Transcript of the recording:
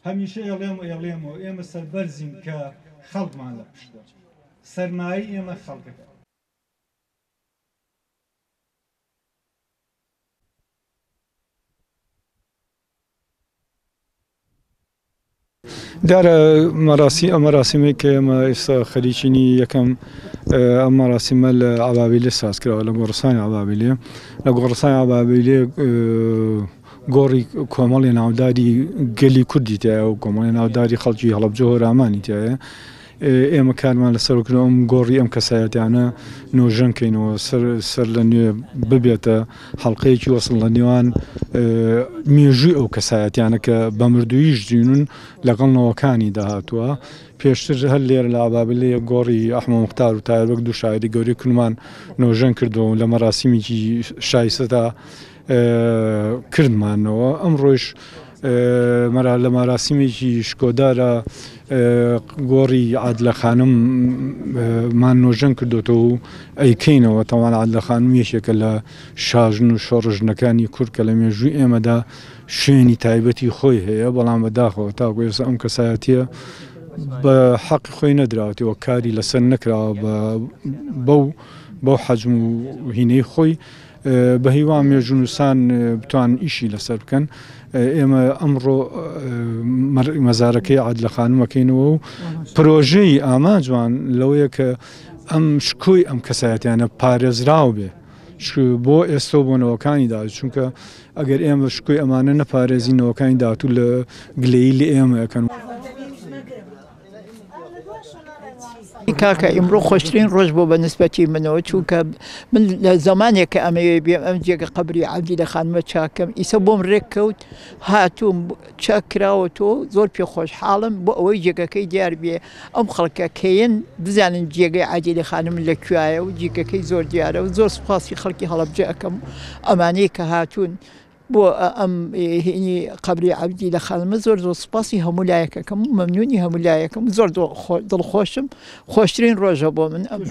هەمیشە ئێڵێم و ئێمە سەربەرزین کە خەڵکمان لە پشتە سەرمایی ئێمە خەڵکەکە. دارە مەراسیمێک کە ئێمە ئێستا خەریکینی یەکەم ئەم مەراسیمە لە عەبابیلێ سازکراوە، لە گۆڕستانی عەبابیلێ. لە گۆڕستانی عەبابیلێ گۆڕی کۆمەڵی ناوداری گەلی کوردی تایە و کۆمەڵی ناوداری خەڵکی هەڵەبجە هۆرامانی تایە. ئێمە کارمان لەسەرکردەوە ئەم گۆڕی ئەم کەسایەتیانە نۆژەنکەینەوە سەر لە نوێ ببێتە هەڵقەیەکی وەسڵ لە نێوان مێژووی ئەو کەسایەتیانە کە بە مردوویش جوێنن لەگەڵ نەوەکانی داهاتووە. پێشتر هەر لێرە لە عەبابیلێ گۆڕی ئەحمەد موختار و تایبەت دوو شاعری گەورەی کوردمان نۆژەن کردەوە لە مەراسیمێکی شایستەدا کردمانەوە. ئەمڕۆیش لە مەراسیمێکی شکۆدارە گۆڕی عادلە خانممان نۆژەن کردوێتەوە و ئەیکەینەوە. تەواو عادلە خانم یەکێکە لە شاژن و شۆڕژنەکانی کورد کە لە مێژووی ئێمەدا شوێنی تایبەتی خۆی هەیە، بەڵام بەداخەوە تاکو ئێستا ئەم کەسایەتیە بە حەقی خۆی نەدراوەتەوە، کاری لەسەر نەکراوە بەو حەجم و هینەی خۆی بە هیوان مێژونووسان بتوان ئیشی لەسەر بکەن. ئێمە ئەمڕۆ مەزارەکەی عادلە خانمەکەینەوە و پرۆژەی ئاماجوان لەوەیە کە ئەم شکۆی ئەم کەسایەتیانە پارێزراو بێ بۆ ئێستا بۆ نەوەکانی داات، چونکە ئەگەر ئێمە شکۆی ئەمانە نەپارێزی نەوەکانی داهاتوو لە گلەیی لە ئێمە ئەکەن. کاکە ئیمڕۆ خۆشترین ڕۆژ بۆ بە نسبەتی منەوە، چونکە من لە زمانێک کە ئەمەوێ بێم ئەم جێگە قەبری عەبدولە خانمە چاکەم ئیسە بۆم ڕێک کەوت هاتووم چاک کراوەتەوە، زۆر پێخۆشحاڵم بۆ ئەوەی جێگەکەی دیار بێ ئەم خەڵکە کەیەن بزانن جێگەی عەبدولە خانم لەکوایە و جێگەکەی زۆر دیارە و زۆر سوپاسی خەڵکی هەڵەبجە ئەەکەم ئەمانەی کە هاتوون بۆ ئەم هینی قەبری عەبدولە خانمە زۆر سوپاسی هەموو لایەکەکەم و مەمنونی هەموو لایەکەم، زۆر دڵخۆشم، خۆشترین ڕۆژە بۆ من ئەم.